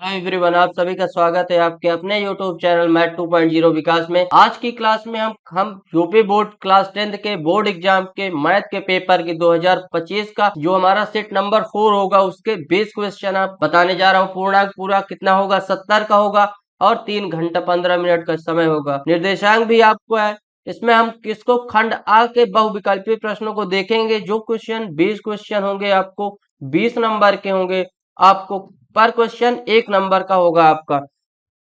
Hello everyone, आप सभी का स्वागत है आपके अपने यूट्यूब चैनल मैथ 2.0 विकास में। आज की क्लास में हम यूपी बोर्ड क्लास 10th के बोर्ड एग्जाम के मैथ के पेपर की 2025 का जो हमारा सेट नंबर 4 होगा उसके 20 क्वेश्चन आप बताने जा रहा हूँ। पूर्णांक पूरा कितना होगा, 70 का होगा और 3 घंटा 15 मिनट का समय होगा। निर्देशांक भी आपको है। इसमें हम किसको खंड आ के बहुविकल्पीय प्रश्नों को देखेंगे। जो क्वेश्चन 20 क्वेश्चन होंगे आपको 20 नंबर के होंगे। आपको पर क्वेश्चन 1 नंबर का होगा आपका।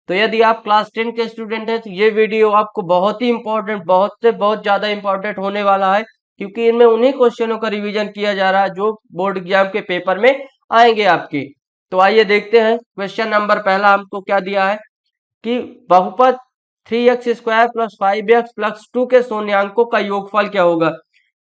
तो यदि आप क्लास 10 के स्टूडेंट हैं तो ये वीडियो आपको बहुत ही इंपॉर्टेंट, बहुत से बहुत ज्यादा इंपॉर्टेंट होने वाला है, क्योंकि इनमें उन्हीं क्वेश्चनों का रिवीजन किया जा रहा है जो बोर्ड एग्जाम के पेपर में आएंगे आपके। तो आइए देखते हैं। क्वेश्चन नंबर पहला हमको क्या दिया है कि बहुपद 3x² + 5x + 2 के शून्यांकों का योगफल क्या होगा।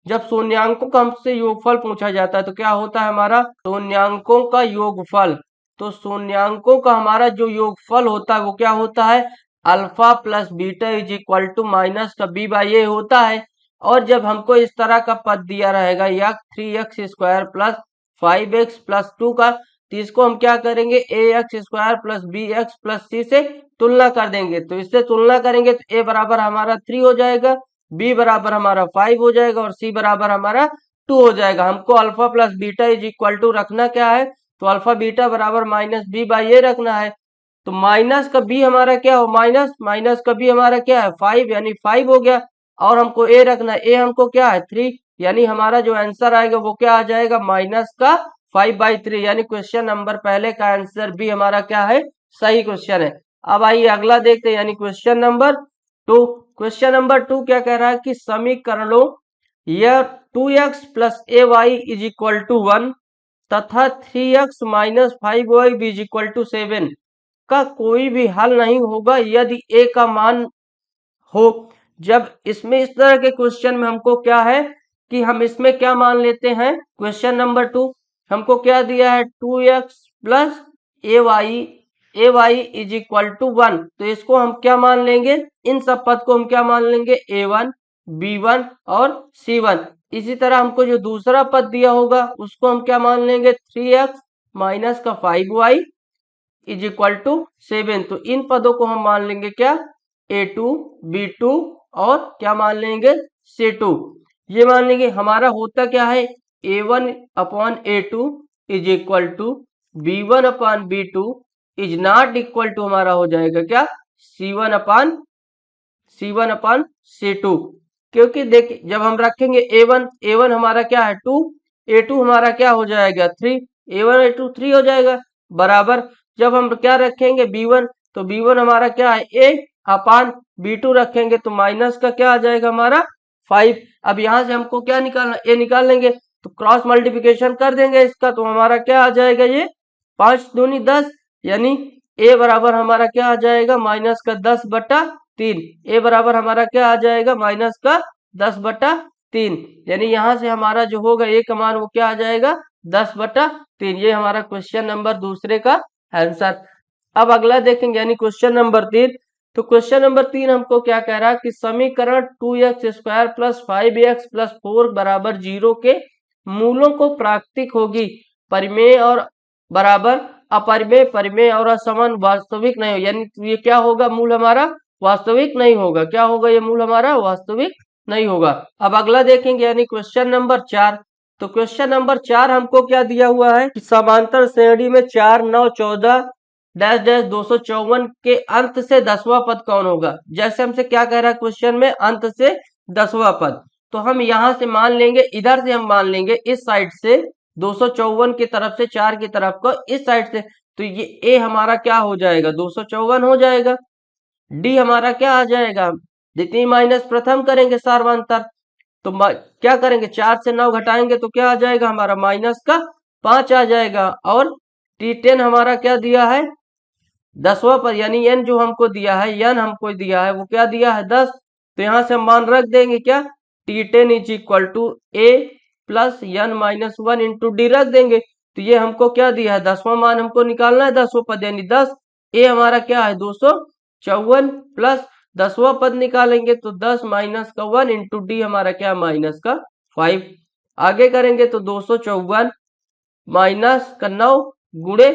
जब शून्यांकों का हमसे योगफल पूछा जाता है तो क्या होता है हमारा शून्यांकों का योगफल। तो शून्यांकों का हमारा जो योगफल होता है वो क्या होता है, alpha plus beta is equal to minus का b/a होता है। और जब हमको इस तरह का पद दिया रहेगा या 3x² + 5x + 2 का, तो इसको हम क्या करेंगे ax² + bx + c से तुलना कर देंगे। तो इससे तुलना करेंगे तो a बराबर हमारा 3 हो जाएगा, b बराबर हमारा 5 हो जाएगा और c बराबर हमारा 2 हो जाएगा। हमको alpha plus beta is equal to रखना क्या है, तो अल्फा बीटा बराबर माइनस b/a रखना है। तो माइनस का b हमारा क्या हो, माइनस माइनस का b हमारा क्या है 5, यानी 5 हो गया। और हमको a रखना है, a हमको क्या है 3, यानी हमारा जो आंसर आएगा वो क्या आ जाएगा माइनस का 5/3। यानी क्वेश्चन नंबर पहले का आंसर भी हमारा क्या है, सही क्वेश्चन है। अब आइए अगला देखते हैं, यानी क्वेश्चन नंबर 2। क्वेश्चन नंबर 2 क्या कह रहा है कि समीकरणों यह 2x + ay is equal to 1 तथा 3x - 5y is equal to 7 का कोई भी हल नहीं होगा यदि a का मान हो। जब इसमें इस तरह के क्वेश्चन में हमको क्या है कि हम इसमें क्या मान लेते हैं, क्वेश्चन नंबर 2 हमको क्या दिया है 2x + ay is equal to 1। तो इसको हम क्या मान लेंगे, इन सब पद को हम क्या मान लेंगे a1 b1 और c1। इसी तरह हमको जो दूसरा पद दिया होगा उसको हम क्या मान लेंगे 3x - 5y is equal to 7। तो इन पदों को हम मान लेंगे क्या a2 b2 और क्या मान लेंगे c2। ये मान लेंगे। हमारा होता क्या है a1/a2 is equal to b1/b2 is not equal to हमारा हो जाएगा क्या c1/c2। क्योंकि देखिए जब हम रखेंगे a1 हमारा क्या है 2, a2 हमारा क्या हो जाएगा 3, a1 a2 3 हो जाएगा बराबर। जब हम क्या रखेंगे b1, तो b1 हमारा क्या है a/b2 रखेंगे तो माइनस का क्या आ जाएगा हमारा 5। अब यहां से हमको क्या निकालना, a निकाल लेंगे तो क्रॉस मल्टीप्लिकेशन कर देंगे इसका, तो हमारा क्या आ जाएगा ये 5 दूनी 10, यानी a बराबर हमारा क्या आ जाएगा माइनस का 10/3। a बराबर हमारा क्या आ जाएगा माइनस का 10/3। यानी यहां से हमारा जो होगा a का मान वो क्या आ जाएगा 10/3। ये हमारा क्वेश्चन नंबर दूसरे का आंसर। अब अगला देखेंगे, यानी क्वेश्चन नंबर 3। तो क्वेश्चन नंबर 3 हमको क्या कह रहा है कि समीकरण 2x² + 5x + 4 बराबर 0 के मूलों को प्राकृतिक होगी, परिमेय और बराबर अपरिमेय, परिमेय और असमान वास्तविक नहीं हो। यानी ये क्या होगा मूल हमारा वास्तविक नहीं होगा। क्या होगा ये मूल हमारा वास्तविक नहीं होगा। अब अगला देखेंगे, यानी क्वेश्चन नंबर 4। तो क्वेश्चन नंबर 4 हमको क्या दिया हुआ है कि समांतर श्रेणी में 4 9 14 डैश डैश 254 के अंत से 10वां पद कौन होगा। जैसे हमसे क्या कह रहा है क्वेश्चन में अंत से 10वां पद, तो हम यहां से मान लेंगे, इधर से हम मान लेंगे इस साइड से 254 की तरफ से 4 की तरफ को इस साइड से, तो ये ए हमारा क्या हो जाएगा 254 हो जाएगा। डी हमारा क्या आ जाएगा, द्वितीय माइनस प्रथम करेंगे सार्वंतर, तो क्या करेंगे 4 से 9 घटाएंगे तो क्या आ जाएगा हमारा माइनस का 5 आ जाएगा। और T10 हमारा क्या दिया है 10वां पर, यानी n जो हमको दिया है n हमको दिया है वो क्या दिया है 10। तो यहां से हम मान रख देंगे क्या T10 is equal to a + n - 1 into D रख देंगे। तो ये हमको क्या दिया है 10वां मान हमको निकालना है 10वां पद, यानी 10 a हमारा क्या है 254 प्लस 10वां पद निकालेंगे तो 10 माइनस का 1 इंटू डी हमारा क्या माइनस का 5। आगे करेंगे तो 254 माइनस का 9 गुणे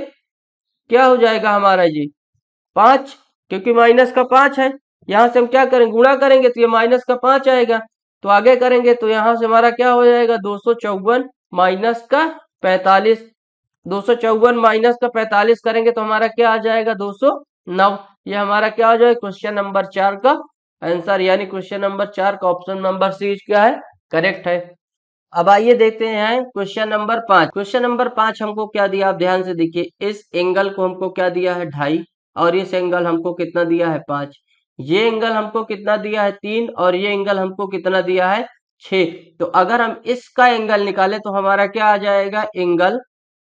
क्या हो जाएगा हमारा जी 5, क्योंकि माइनस का 5 है। यहाँ से हम क्या करेंगे, गुणा करेंगे तो ये माइनस का 5 आएगा। तो आगे करेंगे तो यहाँ से हमारा क्या हो जाएगा 254 माइनस का 45, 254 माइनस का 45 करेंगे तो हमारा क्या आ जाएगा 209। ये हमारा क्या हो जाएगा क्वेश्चन नंबर 4 का आंसर, यानी क्वेश्चन नंबर 4 का ऑप्शन नंबर सी क्या है, करेक्ट है। अब आइए देखते हैं क्वेश्चन नंबर 5। क्वेश्चन नंबर 5 हमको क्या दिया, आप ध्यान से देखिए। इस एंगल को हमको क्या दिया है 2.5, और इस एंगल हमको कितना दिया है 5। ये एंगल हमको कितना दिया है 3, और ये एंगल हमको कितना दिया है 6। तो अगर हम इसका एंगल निकालें तो हमारा क्या आ जाएगा, एंगल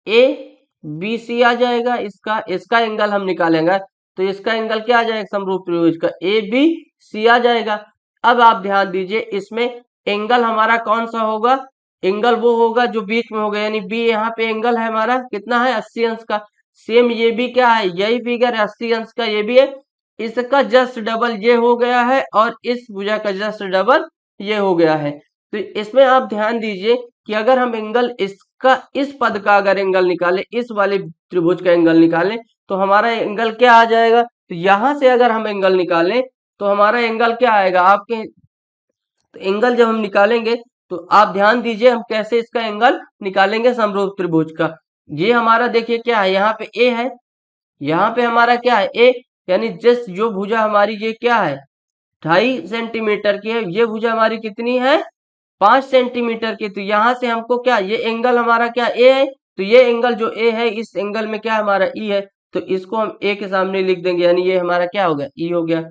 ए बी सी आ जाएगा। इसका एंगल हम निकालेंगे तो इसका एंगल क्या आ जाएगा, समरूप त्रिभुज का ए बी सी आ जाएगा। अब आप ध्यान दीजिए, इसमें एंगल हमारा कौन सा होगा, एंगल वो होगा जो बीच में होगा, यानी बी यहाँ पे एंगल है हमारा कितना है 80 अंश का। सेम ये भी क्या है, यही फिगर 80 अंश का ये भी है। इसका जस्ट डबल ये हो गया है, और इस भुजा का जस्ट डबल ये हो गया है। तो इसमें आप ध्यान दीजिए कि अगर हम एंगल इसका, इस पद का अगर एंगल निकालें, इस वाले त्रिभुज का एंगल निकालें तो हमारा एंगल क्या आ जाएगा। तो यहां से अगर हम एंगल निकालें तो हमारा एंगल क्या आएगा आपके, तो एंगल जब हम निकालेंगे तो आप ध्यान दीजिए हम कैसे इसका एंगल निकालेंगे समरूप त्रिभुज का। ये हमारा देखिए क्या है, यहाँ पे ए है, यहाँ पे हमारा क्या है ए, यानी जिस जो भुजा हमारी ये क्या है 2.5 सेंटीमीटर की है, ये भुजा हमारी कितनी है 5 सेंटीमीटर की। तो यहाँ से हमको क्या, ये एंगल हमारा क्या ए है, तो ये एंगल जो ए है इस एंगल में क्या हमारा ई है, तो इसको हम ए के सामने लिख देंगे, यानी ये हमारा क्या हो गया ई हो गया।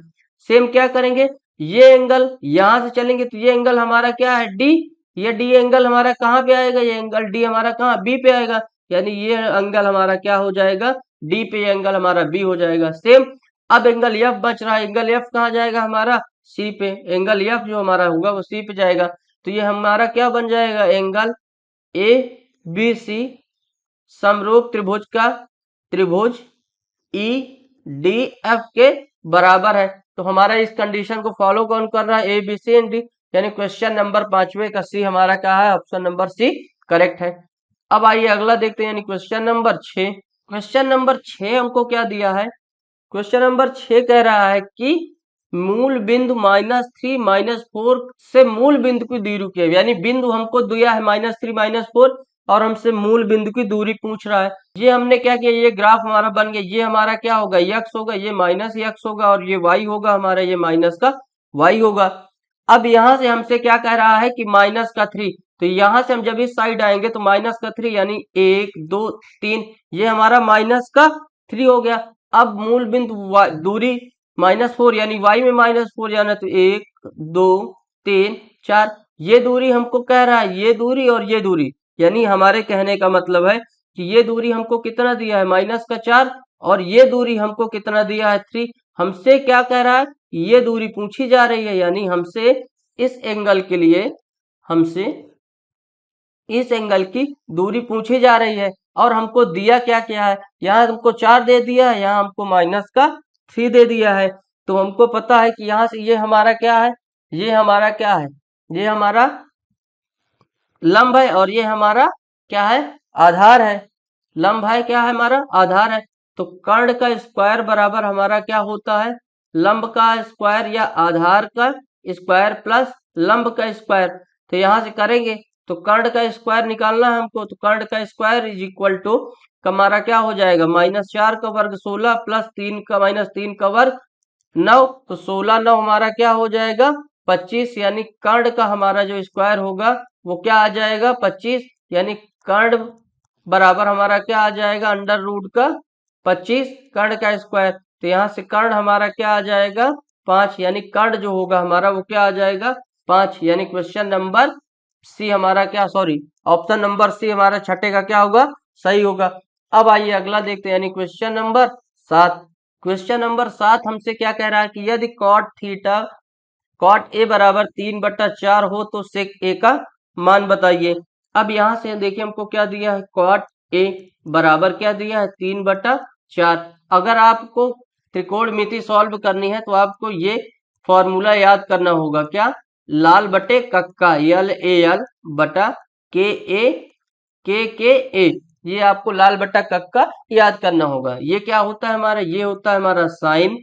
सेम क्या करेंगे, ये एंगल यहां से चलेंगे तो ये एंगल हमारा क्या है डी, ये डी एंगल हमारा कहाँ पे आएगा, ये एंगल डी हमारा कहाँ बी पे आएगा, यानी ये एंगल हमारा क्या हो जाएगा डी पे, एंगल हमारा बी हो जाएगा। सेम अब एंगल एफ बच रहा है, एंगल एफ कहाँ जाएगा हमारा सी पे, एंगल एफ जो हमारा होगा वो सी पे जाएगा। तो ये हमारा क्या बन जाएगा, एंगल ए बी सी समरूप त्रिभुज का त्रिभुज ई डी एफ के बराबर है। तो हमारा इस कंडीशन को फॉलो कौन कर रहा है, A B C and D, यानी क्वेश्चन नंबर 5वें का सी हमारा क्या है, ऑप्शन नंबर सी करेक्ट है। अब आइए अगला देखते हैं, यानी क्वेश्चन नंबर 6। क्वेश्चन नंबर 6 हमको क्या दिया है, क्वेश्चन नंबर 6 कह रहा है कि मूल बिंदु -3 -4 से मूल बिंदु की दूरी की है, यानी बिंदु हमको दिया है -3 -4 और हमसे मूल बिंदु की दूरी पूछ रहा है। ये हमने क्या किया, ये ग्राफ हमारा बन गया, ये हमारा क्या होगा x होगा, ये माइनस x होगा, और ये y होगा हमारा, ये माइनस का y होगा। अब यहाँ से हमसे क्या कह रहा है कि -3, तो यहाँ से हम जब इस साइड आएंगे तो -3 यानी 1 2 3, ये हमारा -3 हो गया। अब मूल बिंदु दूरी -4 यानी y में -4 जाना, तो 1 2 3 4, ये दूरी हमको कह रहा है, ये दूरी और ये दूरी, यानी हमारे कहने का मतलब है कि ये दूरी हमको कितना दिया है -4, और ये दूरी हमको कितना दिया है 3। हमसे क्या कह रहा है, ये दूरी पूछी जा रही है, यानी हमसे इस एंगल के लिए हमसे इस एंगल की दूरी पूछी जा रही है। और हमको दिया क्या क्या है, यहाँ हमको 4 दे दिया है, यहाँ हमको -3 दे दिया है। तो हमको पता है कि यहाँ से ये हमारा क्या है, ये हमारा क्या है, ये हमारा लंब है, और ये हमारा क्या है आधार है। लंब है क्या है हमारा आधार है। तो कर्ण का स्क्वायर बराबर हमारा क्या होता है, लंब का स्क्वायर या आधार का स्क्वायर प्लस लंब का स्क्वायर। तो यहाँ से करेंगे तो कर्ण का स्क्वायर निकालना है हमको, तो कर्ण का स्क्वायर इज इक्वल टू हमारा क्या हो जाएगा, -4 का वर्ग 16 प्लस 3 का -3 का वर्ग 9, तो 16 9 हमारा क्या हो जाएगा 25, यानी कर्ण का हमारा जो स्क्वायर होगा वो क्या आ जाएगा 25, यानी कर्ण बराबर हमारा क्या आ जाएगा अंडर रूट का 25 कर्ण का स्क्वायर। तो यहाँ से कर्ण हमारा क्या आ जाएगा 5, यानी कर्ण जो होगा हमारा वो क्या आ जाएगा 5, यानी क्वेश्चन नंबर सी हमारा क्या, सॉरी ऑप्शन नंबर सी हमारा छठे का क्या होगा सही होगा। अब आइए अगला देखते हैं, यानी क्वेश्चन नंबर 7। क्वेश्चन नंबर 7 हमसे क्या कह रहा है कि यदि कॉट ए बराबर 3/4 हो तो सेक ए का मान बताइए। अब यहाँ से देखिए हमको क्या दिया है, कॉट ए बराबर क्या दिया है 3/4। अगर आपको त्रिकोणमिति सॉल्व करनी है तो आपको ये फॉर्मूला याद करना होगा, क्या, लाल बटे कक्का, यल ए यल बटा के ए, ये आपको लाल बट्टा कक्का याद करना होगा। ये क्या होता है हमारा, ये होता है हमारा साइन,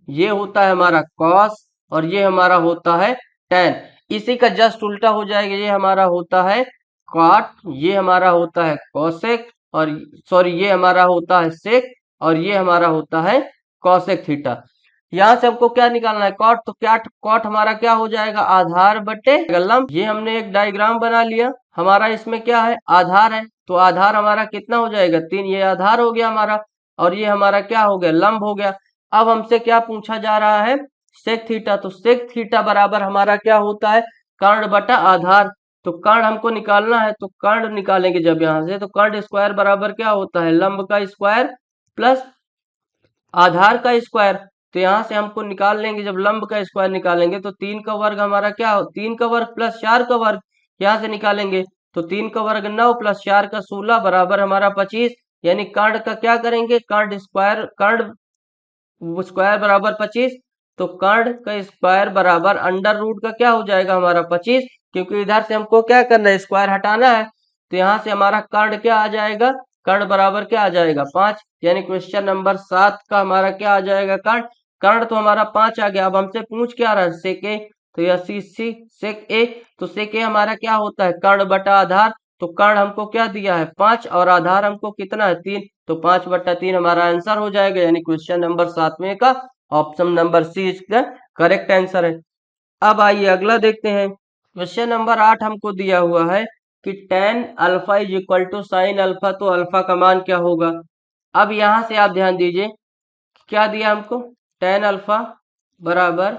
ये होता है हमारा कॉस, और ये हमारा होता है टेन। इसी का जस्ट उल्टा हो जाएगा, ये हमारा होता है कॉट, ये हमारा होता है कोसेक, और सॉरी ये हमारा होता है सेक, और ये हमारा होता है कॉसेक थीटा। यहाँ से हमको क्या निकालना है, कॉट, तो क्या कॉट हमारा क्या हो जाएगा, आधार बटे लंब। ये हमने एक डायग्राम बना लिया, हमारा इसमें क्या है, आधार है, तो आधार हमारा कितना हो जाएगा, 3, ये आधार हो गया हमारा, और ये हमारा क्या हो गया, लंब हो गया। अब हमसे क्या पूछा जा रहा है, सेक थीटा, तो सेक थीटा बराबर हमारा क्या होता है, कर्ण बटा आधार। तो कर्ण हमको निकालना है, तो कर्ण निकालेंगे जब यहाँ से, तो कर्ण स्क्वायर बराबर क्या होता है, लंब का स्क्वायर प्लस आधार का स्क्वायर। तो यहाँ से हमको निकाल लेंगे, जब लंब का स्क्वायर निकालेंगे तो 3 का वर्ग हमारा क्या हो, 3 का वर्ग प्लस 4 का वर्ग, यहाँ से निकालेंगे तो 3 का वर्ग 9 प्लस 4 का 16 बराबर हमारा 25। यानी कर्ण का क्या करेंगे, कर्ण स्क्वायर, कर्ण स्क्वायर बराबर 25, तो कर्ण का स्क्वायर बराबर अंडर रूट का क्या हो जाएगा हमारा 25, क्योंकि इधर से हमको क्या करना है, स्क्वायर हटाना है। तो यहाँ से हमारा कर्ण क्या आ जाएगा, कर्ण बराबर क्या आ जाएगा 5। यानी क्वेश्चन नंबर 7 का हमारा क्या आ जाएगा, कर्ण, कर्ण तो हमारा 5 आ गया। अब हमसे पूछ क्या रहा है, सेक ए, तो यह सी सी सेक ए, तो सेक ए हमारा क्या होता है, कर्ण बटा आधार। तो कर्ण हमको क्या दिया है 5, और आधार हमको कितना है 3, तो 5 बटा 3 हमारा आंसर हो जाएगा। यानी क्वेश्चन नंबर 7वें का ऑप्शन नंबर सी इसका करेक्ट आंसर है। अब आइए अगला देखते हैं। क्वेश्चन नंबर 8 हमको दिया हुआ है कि tan alpha is equal to sine alpha, तो अल्फा का मान क्या होगा। अब यहां से आप ध्यान दीजिए, क्या दिया हमको, tan अल्फा बराबर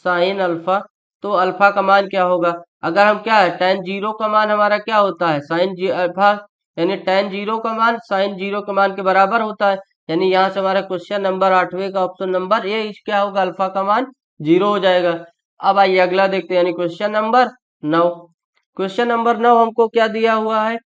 साइन अल्फा, तो अल्फा का मान क्या होगा। अगर हम क्या है, tan जीरो का मान हमारा क्या होता है, साइन जी अल्फा, यानी tan जीरो का मान साइन जीरो के मान के बराबर होता है। यानी यहाँ से हमारा क्वेश्चन नंबर 8वें का ऑप्शन नंबर ए क्या होगा, अल्फा का मान 0 हो जाएगा। अब आइए अगला देखते हैं, यानी क्वेश्चन नंबर 9। क्वेश्चन नंबर 9 हमको क्या दिया हुआ है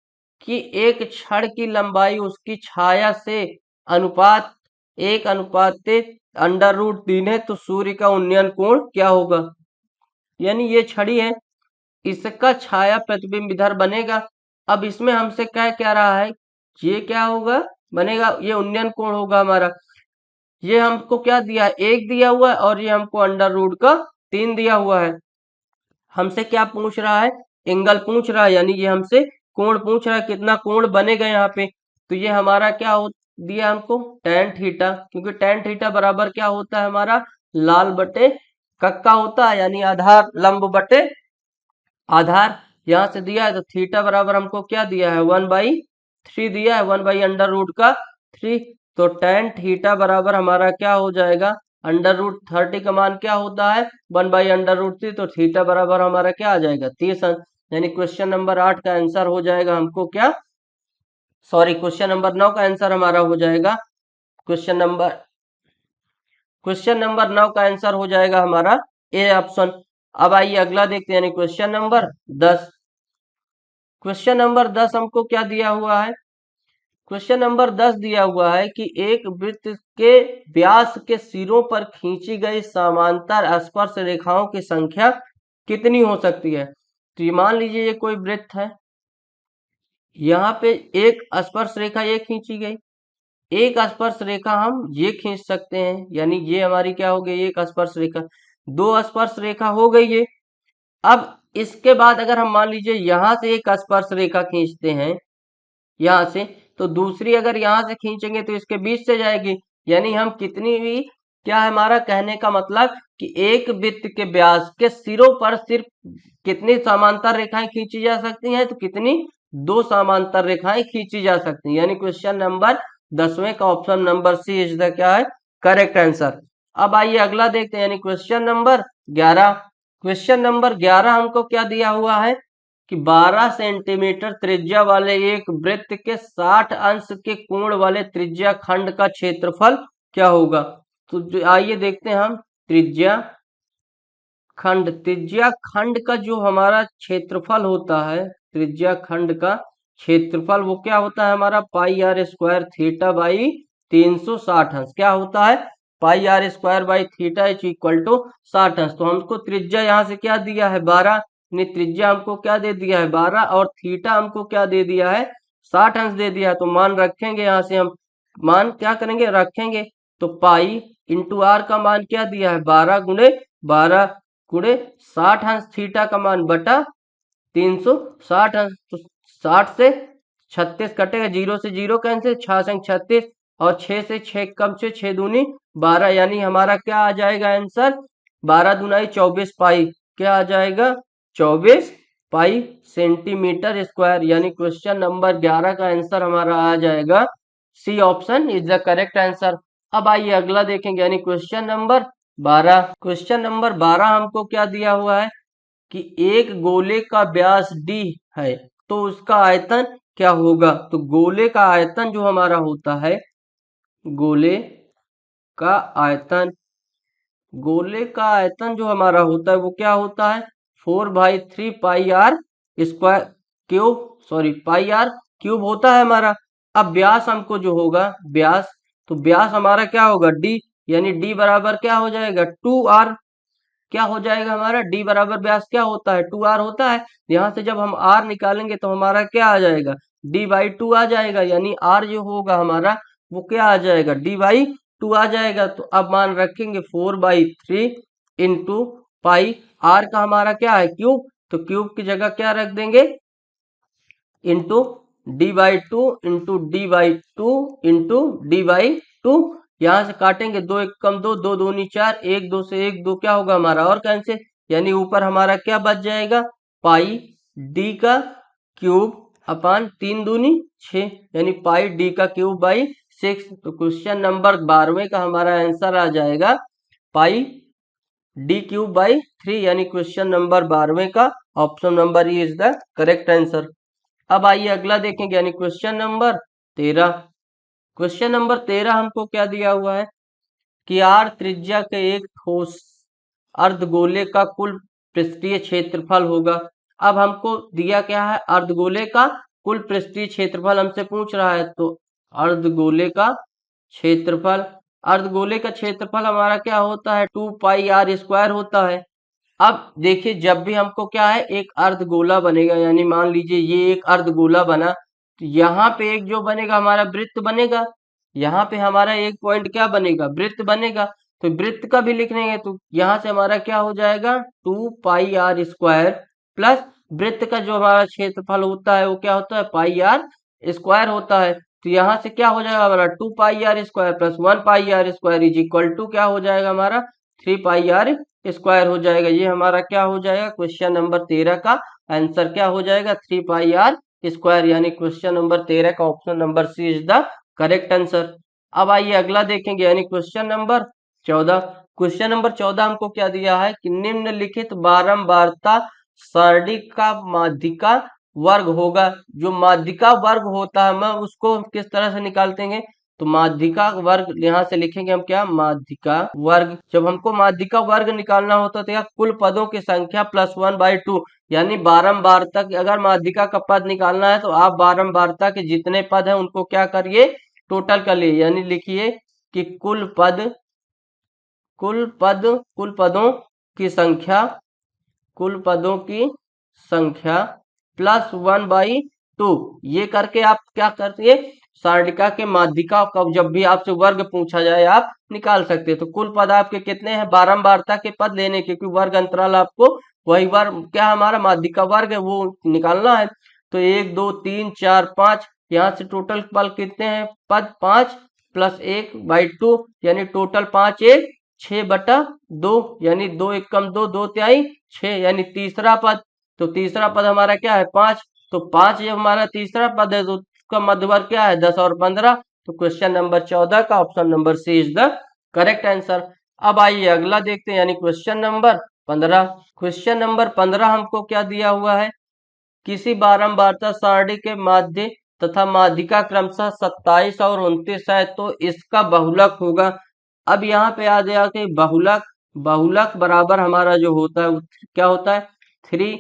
कि एक छड़ की लंबाई उसकी छाया से अनुपात 1:3 अंडर रूट 3 है, तो सूर्य का उन्नयन कोण क्या होगा। यानी ये छड़ी है, इसका छाया प्रतिबिंब इधर बनेगा। अब इसमें हमसे क्या क्या रहा है, ये क्या होगा बनेगा, ये उन्नयन कोण होगा हमारा। ये हमको क्या दिया है, 1 दिया हुआ है, और ये हमको अंडर रूट का 3 दिया हुआ है। हमसे क्या पूछ रहा है, एंगल पूछ रहा है, यानी ये हमसे कोण पूछ रहा है, कितना कोण बनेगा यहाँ पे। तो ये हमारा क्या हो दिया हमको, tan थीटा, क्योंकि tan थीटा बराबर क्या होता है हमारा, लाल बटे कक्का होता है, यानी आधार लंब बटे आधार। यहाँ से दिया है तो थीटा बराबर हमको क्या दिया है, 1/3 दिया है, 1/√3। तो tan थीटा बराबर हमारा क्या हो जाएगा, √30 का मान क्या होता है, 1/√3। तो थीटा बराबर हमारा क्या आ जाएगा, 30। यानी क्वेश्चन नंबर 8 का आंसर हो जाएगा हमको क्या, सॉरी क्वेश्चन नंबर 9 का आंसर हमारा हो जाएगा, क्वेश्चन नंबर 9 का आंसर हो जाएगा हमारा ए ऑप्शन। अब आइए अगला देखते हैं, यानी क्वेश्चन नंबर 10। क्वेश्चन नंबर 10 हमको क्या दिया हुआ है, क्वेश्चन नंबर 10 दिया हुआ है कि एक वृत्त के व्यास के सिरों पर खींची गई समांतर स्पर्श रेखाओं की संख्या कितनी हो सकती है। तो ये मान लीजिए ये कोई वृत्त है, यहाँ पे एक स्पर्श रेखा ये खींची गई, एक स्पर्श रेखा हम ये खींच सकते हैं, यानी ये हमारी क्या हो गई, एक स्पर्श रेखा, दो स्पर्श रेखा हो गई ये। अब इसके बाद अगर हम मान लीजिए यहाँ से एक स्पर्श रेखा खींचते हैं, यहाँ से, तो दूसरी अगर यहाँ से खींचेंगे तो इसके बीच से जाएगी। यानी हम कितनी भी, क्या है हमारा कहने का मतलब कि एक वृत्त के व्यास के सिरों पर सिर्फ कितनी समांतर रेखाएं खींची जा सकती हैं, तो कितनी, 2 समांतर रेखाएं खींची जा सकती हैं। यानी क्वेश्चन नंबर 10वें का option number C is the क्या है करेक्ट आंसर। अब आइए अगला देखते हैं, यानी क्वेश्चन नंबर 11। क्वेश्चन नंबर 11 हमको क्या दिया हुआ है कि 12 सेंटीमीटर त्रिज्या वाले एक वृत्त के 60 अंश के कोण वाले त्रिज्या खंड का क्षेत्रफल क्या होगा। तो आइए देखते हैं हम, त्रिज्या खंड का जो हमारा क्षेत्रफल होता है, त्रिज्या खंड का क्षेत्रफल वो क्या होता है हमारा, πr² थीटा बाई 360 अंश, क्या होता है πr² by theta is equal to 60 अंश। तो हमको त्रिज्या यहाँ से क्या दिया है 12, त्रिज्या हमको क्या दे दिया है 12, और थीटा हमको क्या दे दिया है 60 अंश दे दिया है तो मान रखेंगे, यहाँ से हम मान क्या करेंगे, रखेंगे। तो पाई इंटू आर का मान क्या दिया है, 12 गुणे 60 अंश, थीटा का मान बटा 360 अंश। तो 60 से 36 कटेगा, 0 से 0 कैंसिल, 6 संग 36 और 6 से 6 कम से 6 दूनी 12, यानी हमारा क्या आ जाएगा आंसर, 12 दूनाई 24 पाई, क्या आ जाएगा 24 पाई सेंटीमीटर स्क्वायर। यानी क्वेश्चन नंबर 11 का आंसर हमारा आ जाएगा C option is the correct answer. अब आइए अगला देखेंगे, यानी क्वेश्चन नंबर 12। क्वेश्चन नंबर 12 हमको क्या दिया हुआ है कि एक गोले का व्यास d है तो उसका आयतन क्या होगा। तो गोले का आयतन जो हमारा होता है, गोले का आयतन, गोले का आयतन जो हमारा होता है वो क्या होता है, 4/3 pi R square cube, sorry pi R cube होता है हमारा। अब व्यास हमको जो होगा व्यास, तो व्यास हमारा क्या होगा d, यानी d बराबर क्या हो जाएगा 2r, क्या हो जाएगा हमारा d बराबर व्यास क्या होता है 2r होता है। यहाँ से जब हम r निकालेंगे तो हमारा क्या आ जाएगा d/2 आ जाएगा, यानी r जो होगा हमारा वो क्या आ जाएगा d/2 आ जाएगा। तो अब मान रखेंगे 4/3 इंटू पाई, r का हमारा क्या है क्यूब, तो क्यूब की जगह क्या रख देंगे into d/2 into d/2 into d/2। यहाँ से काटेंगे, 2 1 कम 2, 2 दूनी 4, 1 2 से 1 2 क्या होगा हमारा और कैंसिल, यानी ऊपर हमारा क्या बच जाएगा पाई d का क्यूब अपान 3 दूनी 6, यानी पाई d का क्यूब बाई 6। तो क्वेश्चन नंबर 12वें का हमारा आंसर आ जाएगा पाई d³/3, यानी क्वेश्चन नंबर 12वें का option number E is the correct answer. अब आइए अगला देखेंगे, यानी क्वेश्चन नंबर 13। क्वेश्चन नंबर 13 हमको क्या दिया हुआ है कि आर त्रिज्या के एक ठोस अर्धगोले का कुल पृष्ठीय क्षेत्रफल होगा। अब हमको दिया क्या है, अर्धगोले का कुल पृष्ठीय क्षेत्रफल हमसे पूछ रहा है। तो अर्धगोले का क्षेत्रफल, अर्धगोले का क्षेत्रफल हमारा क्या होता है 2 पाई आर स्क्वायर होता है। अब देखिए जब भी हमको क्या है एक अर्धगोला बनेगा, यानी मान लीजिए ये एक अर्धगोला बना, तो यहाँ पे एक जो बनेगा हमारा वृत्त बनेगा, यहाँ पे हमारा एक पॉइंट क्या बनेगा वृत्त बनेगा। तो वृत्त का भी लिख लेंगे, तो यहाँ से हमारा क्या हो जाएगा 2 पाई आर स्क्वायर प्लस वृत्त का जो हमारा क्षेत्रफल होता है वो क्या होता है पाई आर स्क्वायर होता है। तो यहाँ से क्या हो जाएगा हमारा 2 pi R square plus 1 pi R square is equal to क्या हो जाएगा हमारा 3 पाई आर स्क्वायर हो जाएगा। ये हमारा क्या हो जाएगा क्वेश्चन नंबर 13 का आंसर क्या हो जाएगा 3 पाई आर स्क्वायर, यानी क्वेश्चन नंबर 13 का option number C is the correct answer. अब आइए अगला देखेंगे, यानी क्वेश्चन नंबर 14। क्वेश्चन नंबर 14 हमको क्या दिया है कि निम्नलिखित बारंबारता सारणी का माध्यिका वर्ग होगा। जो माध्यिका वर्ग होता है मैं उसको किस तरह से निकालते हैं, तो माध्यिका वर्ग यहाँ से लिखेंगे हम क्या माध्यिका वर्ग। जब हमको माध्यिका वर्ग निकालना होता तो कुल पदों की संख्या प्लस 1/2, यानी बारंबारता की अगर माध्यिका का पद निकालना है तो आप बारंबारता के जितने पद हैं उनको क्या करिए टोटल कर लिए, यानी लिखिए कि कुल पदों की संख्या, कुल पदों की संख्या प्लस 1/2। ये करके आप क्या करते सारणिका के माध्यिका का जब भी आपसे वर्ग पूछा जाए आप निकाल सकते हैं। तो कुल पद आपके कितने हैं, बारंबारता के पद लेने, क्योंकि वर्ग अंतराल आपको वही वर्ग क्या हमारा माध्यिका वर्ग है वो निकालना है। तो 1 2 3 4 5, यहाँ से टोटल पद कितने हैं पद 5 प्लस 1/2, यानी टोटल 5 1 6/2, यानी 2 1 कम 2 2 तिहाई 6, यानी तीसरा पद। तो तीसरा पद हमारा क्या है 5, तो 5 जब हमारा तीसरा पद है तो उसका मध्यवर्ग क्या है 10 और 15। तो क्वेश्चन नंबर 14 का option number C is the correct answer. अब आइए अगला देखते हैं, यानी क्वेश्चन नंबर 15। क्वेश्चन नंबर 15 हमको क्या दिया हुआ है, किसी बारंबारता सारणी के माध्य तथा माध्यिका क्रमशः 27 और 29 है तो इसका बहुलक होगा। अब यहाँ पे आ गया कि बहुलक बराबर हमारा जो होता है क्या होता है 3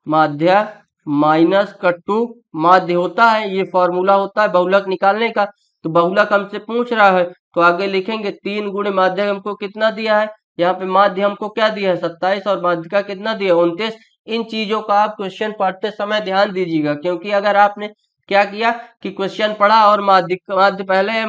माध्य माइनस का 2 माध्य होता है, ये फॉर्मूला होता है बहुलक निकालने का। तो बहुलक हमसे पूछ रहा है तो आगे लिखेंगे 3 गुणे माध्य हमको कितना दिया है, यहाँ पे माध्य हमको क्या दिया है 27 और माध्यिका कितना दिया 29। इन चीजों का आप क्वेश्चन पढ़ते समय ध्यान दीजिएगा, क्योंकि अगर आपने क्या किया कि क्वेश्चन पढ़ा और माध्य माध्य पहले है,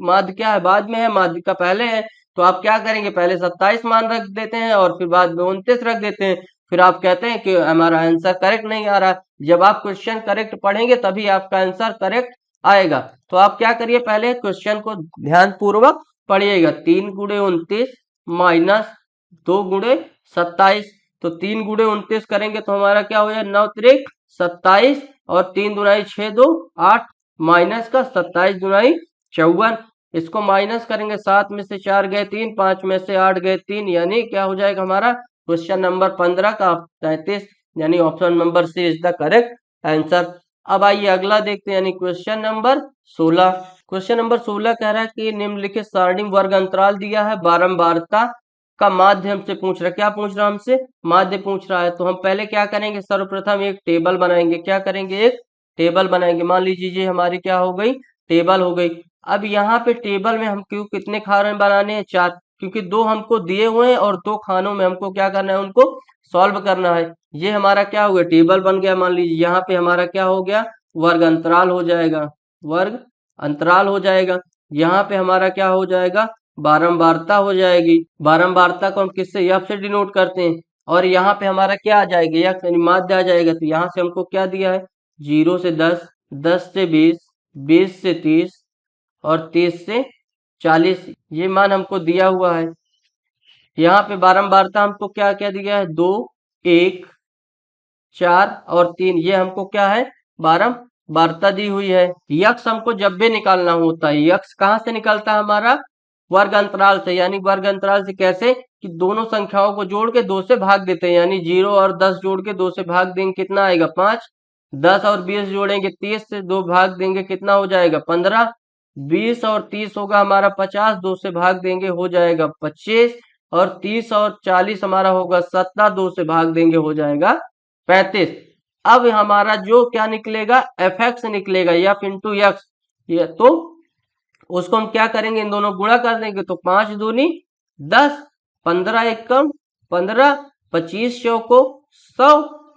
माध्य क्या है बाद में है, माध्य का पहले है, तो आप क्या करेंगे पहले 27 मान रख देते हैं और फिर बाद में 29 रख देते हैं। फिर आप कहते हैं कि हमारा आंसर करेक्ट नहीं आ रहा। जब आप क्वेश्चन करेक्ट पढ़ेंगे तभी आपका आंसर करेक्ट आएगा। तो आप क्या करिए पहले क्वेश्चन को ध्यान पूर्वक पढ़िएगा। 3 गुणे 29 माइनस 2 गुणे 27, तो 3 गुणे 29 करेंगे तो हमारा क्या हो जाएगा 9 त्रिक 27 और 3 दुनाई 6 2 8 माइनस का 27 दुनाई 54। इसको माइनस करेंगे 7 में से 4 गए 3, 5 में से 8 गए 3, यानी क्या हो जाएगा हमारा क्वेश्चन नंबर 15 का 33, यानी option number C is the correct answer. अब आइए अगला देखते हैं, यानी क्वेश्चन नंबर 16। क्वेश्चन नंबर 16 कह रहा है कि निम्नलिखित सारणी वर्ग अंतराल दिया है, बारंबारता का माध्य हमसे पूछ रहा है। क्या पूछ रहा है हमसे? माध्य पूछ रहा है। तो हम पहले क्या करेंगे, सर्वप्रथम एक टेबल बनाएंगे। क्या करेंगे? एक टेबल बनाएंगे। मान लीजिए ये हमारी क्या हो गई, टेबल हो गई। अब यहाँ पे टेबल में हम क्यों कितने खाने बनाने हैं? 4, क्योंकि 2 हमको दिए हुए हैं और 2 खानों में हमको क्या करना है, उनको सॉल्व करना है। ये हमारा क्या हो गया, टेबल बन गया। मान लीजिए यहाँ पे हमारा क्या हो गया, वर्ग अंतराल हो जाएगा, वर्ग अंतराल हो जाएगा। यहाँ पे हमारा क्या हो जाएगा, बारंबारता हो जाएगी। बारंबारता को हम किससे, यफ से डिनोट करते हैं। और यहाँ पे हमारा क्या आ जाएगा, यक्स यानी माध्य आ जाएगा। तो यहाँ से हमको क्या दिया है, 0 से 10, 10 से 20, 20 से 30 और 30 से 40, ये मान हमको दिया हुआ है। यहाँ पे बारंबारता हमको क्या क्या दिया है, 2, 1, 4 और 3, ये हमको क्या है, बारंबारता दी हुई है। यक्स हमको जब भी निकालना होता है, यक्स कहाँ से निकलता है हमारा, वर्ग अंतराल से। यानी वर्ग अंतराल से कैसे कि दोनों संख्याओं को जोड़ के 2 से भाग देते हैं, यानी 0 और 10 जोड़ के 2 से भाग देंगे, कितना आएगा 5। 10 और 20 जोड़ेंगे 30 से 2 भाग देंगे, कितना हो जाएगा 15। 20 और 30 होगा हमारा 50, 2 से भाग देंगे हो जाएगा 25। और 30 और 40 हमारा होगा 70, 2 से भाग देंगे हो जाएगा 35। अब हमारा जो क्या निकलेगा, एफ एक्स निकलेगा, एफ इंटू एक्स। ये तो उसको हम क्या करेंगे, इन दोनों गुणा कर देंगे। तो 5 दूनी 10, 15 एकम 15, 25 चौको 100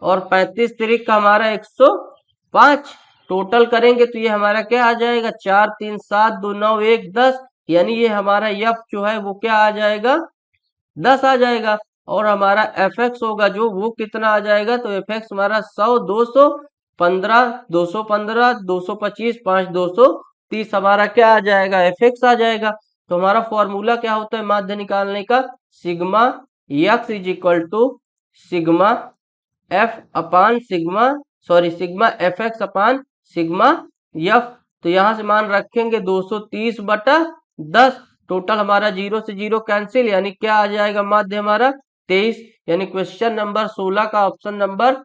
और 35 तिरिक का हमारा 105। टोटल करेंगे तो ये हमारा क्या आ जाएगा, 4 3 7 2 9 1 10, यानी ये हमारा यफ जो है वो क्या आ जाएगा, 10 आ जाएगा। और हमारा एफ एक्स होगा जो, वो कितना आ जाएगा, तो एफ एक्स हमारा 100, 215, 215, 225, 5, 230 हमारा क्या आ जाएगा, एफ एक्स आ जाएगा। तो हमारा फॉर्मूला क्या होता है माध्य निकालने का, sigma x is equal to sigma F upon sigma, sorry sigma F x upon sigma F. तो यहां से मान रखेंगे 230 बटा 10। टोटल हमारा 0 से 0 कैंसिल, यानी क्या आ जाएगा माध्य हमारा 23। यानी क्वेश्चन नंबर 16 का ऑप्शन नंबर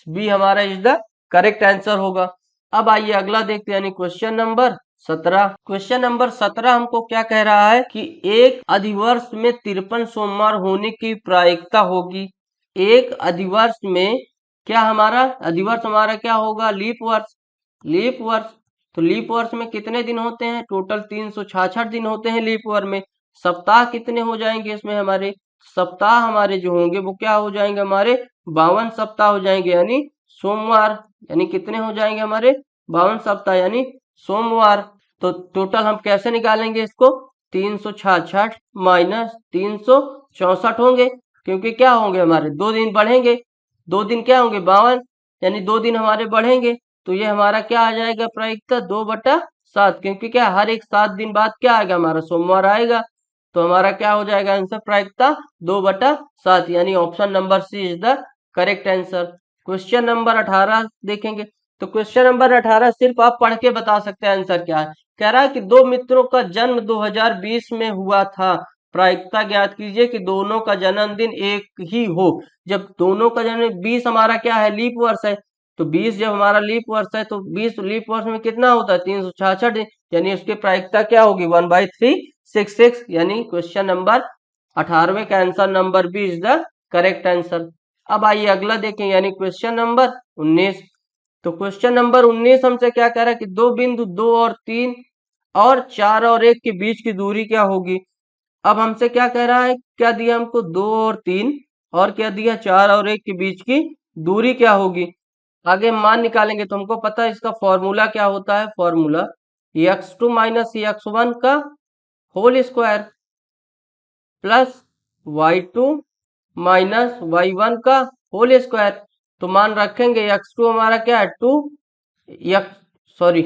बी हमारा इज द करेक्ट आंसर होगा। अब आइए अगला देखते हैं, यानी क्वेश्चन नंबर 17। क्वेश्चन नंबर 17 हमको क्या कह रहा है कि एक अधिवर्ष में 53 सोमवार होने की प्रायिकता होगी। एक अधिवर्ष में क्या, हमारा अधिवर्ष हमारा क्या होगा, लीप वर्ष। लीप वर्ष, तो लीप वर्ष में कितने दिन होते हैं, टोटल 366 दिन होते हैं लीप वर्ष में। सप्ताह कितने हो जाएंगे इसमें हमारे, सप्ताह हमारे जो होंगे वो क्या हो जाएंगे, हमारे 52 सप्ताह हो जाएंगे। यानी सोमवार, यानी कितने हो जाएंगे हमारे 52 सप्ताह यानी सोमवार। तो टोटल हम कैसे निकालेंगे इसको, 366 माइनस 364 होंगे, क्योंकि क्या होंगे हमारे 2 दिन बढ़ेंगे, 2 दिन क्या होंगे 52, यानी 2 दिन हमारे बढ़ेंगे। तो ये हमारा क्या आ जाएगा प्रायिकता 2/7, क्योंकि क्या हर एक 7 दिन बाद क्या आएगा हमारा सोमवार आएगा। तो हमारा क्या हो जाएगा आंसर प्रायिकता 2/7, यानी option number C is the correct answer. Question number 18 देखेंगे। तो क्वेश्चन नंबर 18 सिर्फ आप पढ़ के बता सकते हैं आंसर क्या है। कह रहा है कि 2 मित्रों का जन्म 2020 में हुआ था, प्रायिकता ज्ञात कीजिए कि दोनों का जन्मदिन एक ही हो। जब दोनों का जन्म 20 हमारा क्या है, लीप वर्ष है। तो 20 जब हमारा लीप वर्ष है तो 20 लीप वर्ष में कितना होता है 366 दिन, यानी उसकी प्रायिकता क्या होगी 1/366, यानी क्वेश्चन नंबर 18वें का answer number B is the correct answer. अब आइए अगला देखें, यानी क्वेश्चन नंबर 19। तो क्वेश्चन नंबर 19 हमसे क्या कह रहा है कि 2 बिंदु 2 और 3 और 4 और 1 के बीच की दूरी क्या होगी। अब हमसे क्या कह रहा है, क्या दिया हमको 2 और 3 और क्या दिया 4 और 1 के बीच की दूरी क्या होगी। आगे मान निकालेंगे तो हमको पता है इसका फॉर्मूला क्या होता है। फॉर्मूला x2 माइनस x1 का whole square plus y2 minus y1 का होल स्क्वायर। तो मान रखेंगे x2 हमारा क्या है 2 x सॉरी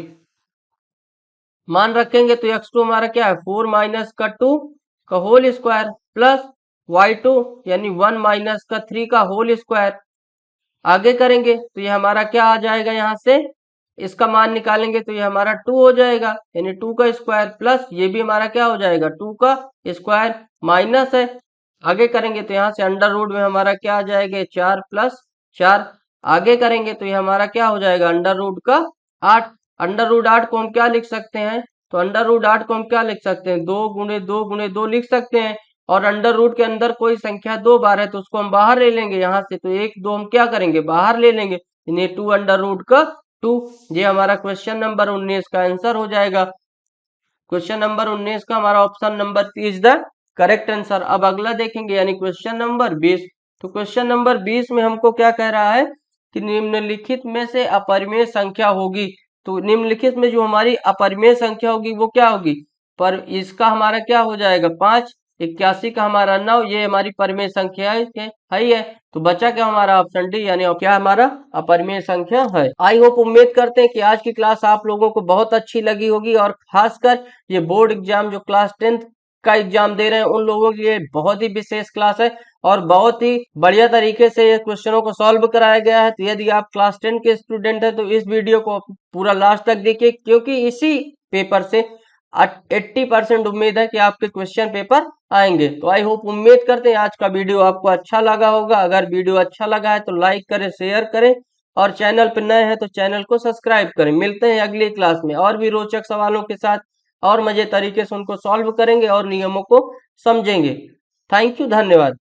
मान रखेंगे तो x2 हमारा क्या है 4 माइनस का 2 का होल स्क्वायर प्लस y2 यानी 1 माइनस का 3 का होल स्क्वायर। आगे करेंगे तो ये हमारा क्या आ जाएगा, यहाँ से इसका मान निकालेंगे तो ये हमारा 2 हो जाएगा यानी 2 का स्क्वायर प्लस ये भी हमारा क्या हो जाएगा 2 का स्क्वायर माइनस है। आगे करेंगे तो यहाँ से अंडर रूट में हमारा क्या आ जाएगा 4 प्लस 4। आगे करेंगे तो ये हमारा क्या हो जाएगा अंडर रूट का 8। अंडर रूट 8 को हम क्या लिख सकते हैं, तो अंडर रूट 8 को हम क्या लिख सकते हैं 2 गुणे 2 गुणे 2 लिख सकते हैं। और अंडर रूट के अंदर कोई संख्या 2 बार है तो उसको हम बाहर ले लेंगे यहाँ से, तो 1 2 हम क्या करेंगे बाहर ले लेंगे, यानी 2 अंडर रूट का 2। ये हमारा क्वेश्चन नंबर 19 का आंसर हो जाएगा। क्वेश्चन नंबर 19 का हमारा option number 3 is the correct answer. अब अगला देखेंगे यानी क्वेश्चन नंबर 20। तो क्वेश्चन नंबर 20 में हमको क्या कह रहा है कि निम्नलिखित में से अपरिमेय संख्या होगी। तो निम्नलिखित में जो हमारी अपरिमेय संख्या होगी वो क्या होगी, पर इसका हमारा क्या हो जाएगा 5, 81 का हमारा 9, ये हमारी परिमेय संख्या है। तो बचा क्या हमारा ऑप्शन डी, यानी क्या हमारा अपरिमेय संख्या है। आई होप उम्मीद करते हैं कि आज की क्लास आप लोगों को बहुत अच्छी लगी होगी, और खासकर ये बोर्ड एग्जाम जो क्लास 10th का एग्जाम दे रहे हैं उन लोगों के लिए बहुत ही विशेष क्लास है और बहुत ही बढ़िया तरीके से ये क्वेश्चनों को सॉल्व कराया गया है। तो यदि आप क्लास 10 के स्टूडेंट हैं तो इस वीडियो को पूरा लास्ट तक देखिए, क्योंकि इसी पेपर से 80% उम्मीद है कि आपके क्वेश्चन पेपर आएंगे। तो आई होप उम्मीद करते हैं आज का वीडियो आपको अच्छा लगा होगा। अगर वीडियो अच्छा लगा है तो लाइक करें, शेयर करें, और चैनल पर नए हैं तो चैनल को सब्सक्राइब करें। मिलते हैं अगली क्लास में और भी रोचक सवालों के साथ, और मजे तरीके से उनको सॉल्व करेंगे और नियमों को समझेंगे। थैंक यू, धन्यवाद।